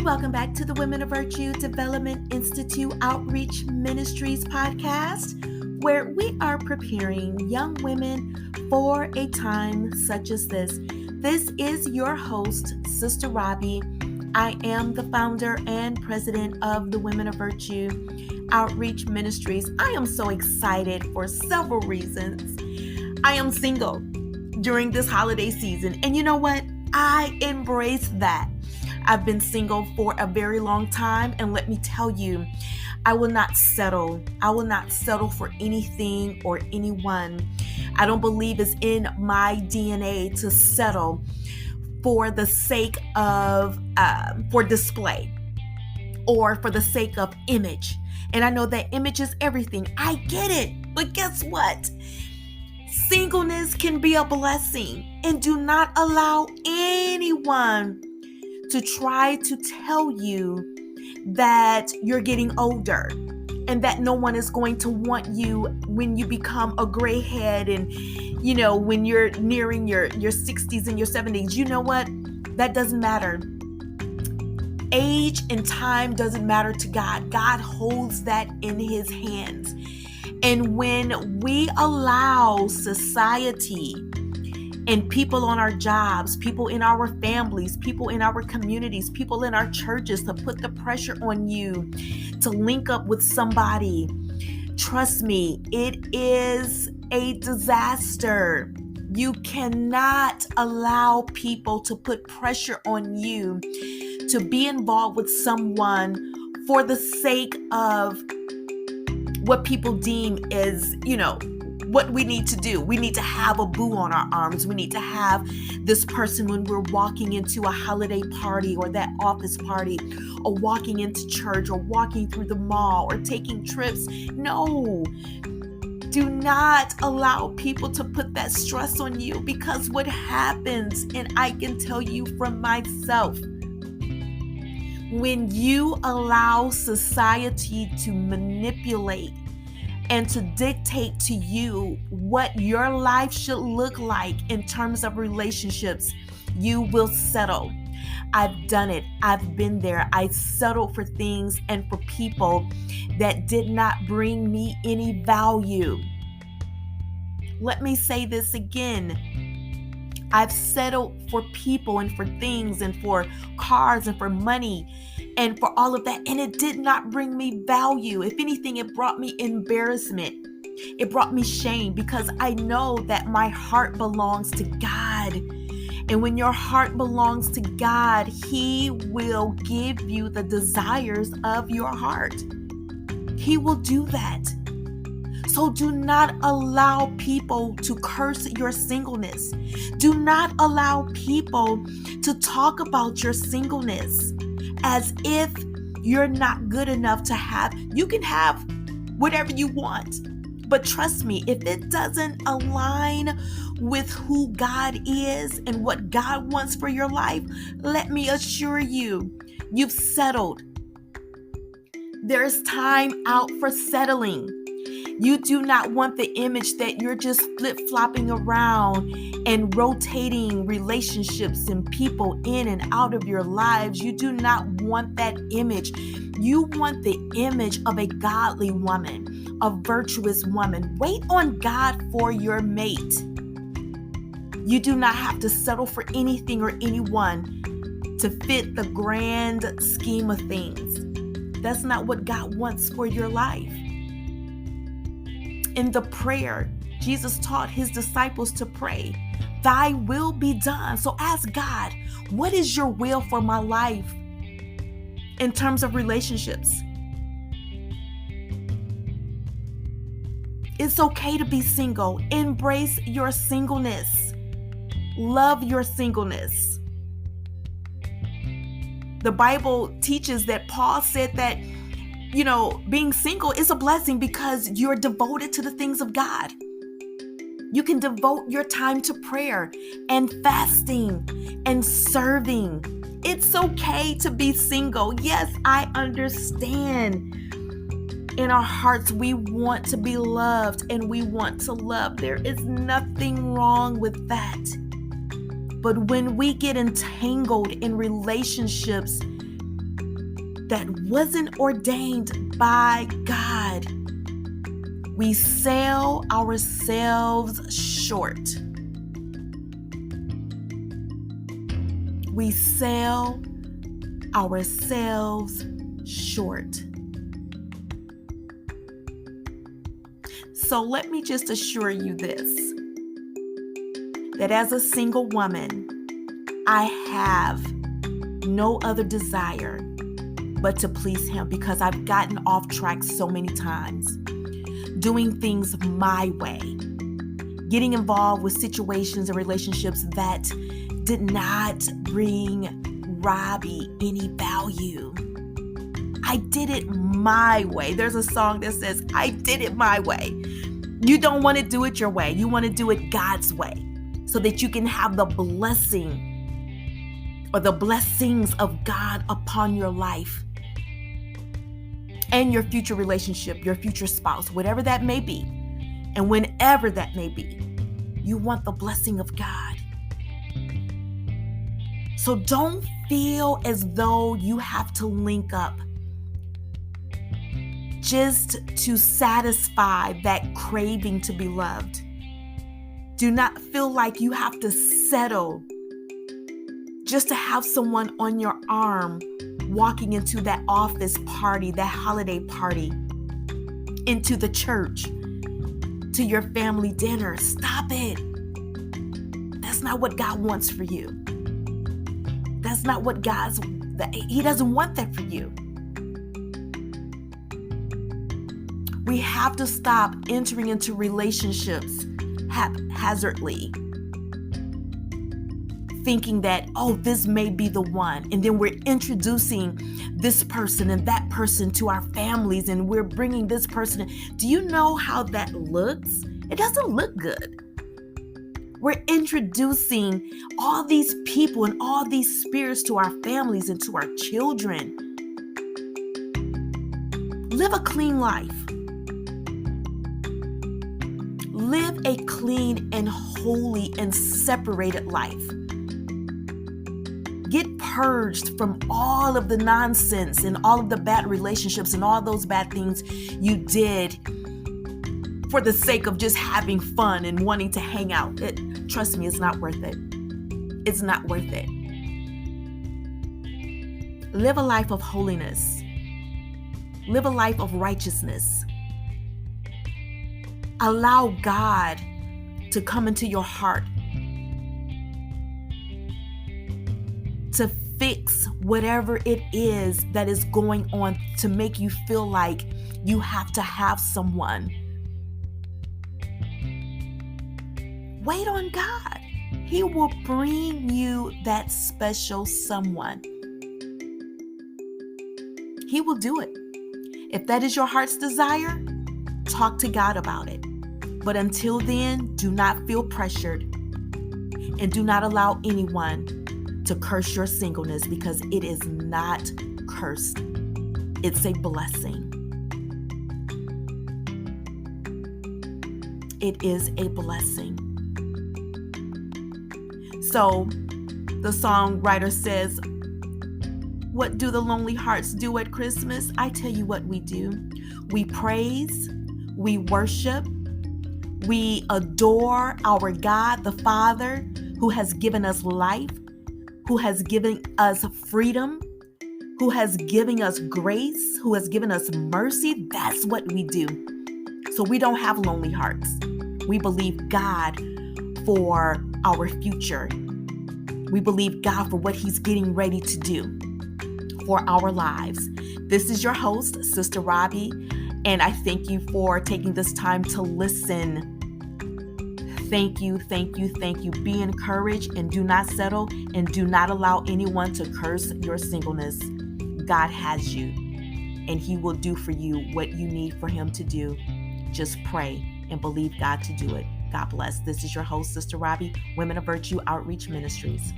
welcome back to the Women of Virtue Development Institute Outreach Ministries podcast, where we are preparing young women for a time such as this. This is your host, Sister Robbie. I am the founder and president of the Women of Virtue Outreach Ministries. I am so excited for several reasons. I am single during this holiday season, and you know what? I embrace that. I've been single for a very long time, and let me tell you, I will not settle. I will not settle for anything or anyone. I don't believe it's in my DNA to settle for the sake of, for display or for the sake of image. And I know that image is everything. I get it. But guess what? Singleness can be a blessing, and do not allow anyone to try to tell you that you're getting older and that no one is going to want you when you become a gray head and, when you're nearing your 60s and your 70s. You know what? That doesn't matter. Age and time doesn't matter to God. God holds that in his hands. And when we allow society and people on our jobs, people in our families, people in our communities, people in our churches to put the pressure on you to link up with somebody, trust me, it is a disaster. You cannot allow people to put pressure on you to be involved with someone for the sake of what people deem is, what we need to do. We need to have a boo on our arms. We need to have this person when we're walking into a holiday party or that office party or walking into church or walking through the mall or taking trips. No, do not allow people to put that stress on you, because what happens, and I can tell you from myself, when you allow society to manipulate and to dictate to you what your life should look like in terms of relationships, you will settle. I've done it. I've been there. I settled for things and for people that did not bring me any value. Let me say this again. I've settled for people and for things and for cars and for money and for all of that, and it did not bring me value. If anything, it brought me embarrassment. It brought me shame, because I know that my heart belongs to God. And when your heart belongs to God, he will give you the desires of your heart. He will do that. So do not allow people to curse your singleness. Do not allow people to talk about your singleness as if you're not good enough to have. You can have whatever you want, but trust me, if it doesn't align with who God is and what God wants for your life, let me assure you, you've settled. There's time out for settling. You do not want the image that you're just flip-flopping around and rotating relationships and people in and out of your lives. You do not want that image. You want the image of a godly woman, a virtuous woman. Wait on God for your mate. You do not have to settle for anything or anyone to fit the grand scheme of things. That's not what God wants for your life. In the prayer, Jesus taught his disciples to pray, "Thy will be done." So ask God, what is your will for my life in terms of relationships? It's okay to be single. Embrace your singleness. Love your singleness. The Bible teaches that Paul said that being single is a blessing because you're devoted to the things of God. You can devote your time to prayer and fasting and serving. It's okay to be single. Yes, I understand. In our hearts, we want to be loved and we want to love. There is nothing wrong with that. But when we get entangled in relationships that wasn't ordained by God. We sell ourselves short. We sell ourselves short. So let me just assure you this, that as a single woman, I have no other desire but to please Him, because I've gotten off track so many times, doing things my way, getting involved with situations and relationships that did not bring Robbie any value. I did it my way. There's a song that says, I did it my way. You don't want to do it your way. You want to do it God's way, so that you can have the blessing or the blessings of God upon your life and your future relationship, your future spouse, whatever that may be, and whenever that may be. You want the blessing of God. So don't feel as though you have to link up just to satisfy that craving to be loved. Do not feel like you have to settle just to have someone on your arm walking into that office party, that holiday party, into the church, to your family dinner. Stop it. That's not what God wants for you. That's not what He doesn't want that for you. We have to stop entering into relationships haphazardly, thinking that, oh, this may be the one. And then we're introducing this person and that person to our families, and we're bringing this person in. Do you know how that looks? It doesn't look good. We're introducing all these people and all these spirits to our families and to our children. Live a clean life. Live a clean and holy and separated life. Get purged from all of the nonsense and all of the bad relationships and all those bad things you did for the sake of just having fun and wanting to hang out. Trust me, it's not worth it. It's not worth it. Live a life of holiness. Live a life of righteousness. Allow God to come into your heart, to fix whatever it is that is going on to make you feel like you have to have someone. Wait on God. He will bring you that special someone. He will do it. If that is your heart's desire, talk to God about it. But until then, do not feel pressured, and do not allow anyone to curse your singleness, because it is not cursed. It's a blessing. It is a blessing. So the songwriter says, what do the lonely hearts do at Christmas? I tell you what we do. We praise, we worship, we adore our God, the Father, who has given us life, who has given us freedom, who has given us grace, who has given us mercy. That's what we do. So we don't have lonely hearts. We believe God for our future. We believe God for what He's getting ready to do for our lives. This is your host, Sister Robbie, and I thank you for taking this time to listen. Thank you, thank you, thank you. Be encouraged and do not settle, and do not allow anyone to curse your singleness. God has you, and He will do for you what you need for Him to do. Just pray and believe God to do it. God bless. This is your host, Sister Robbie, Women of Virtue Outreach Ministries.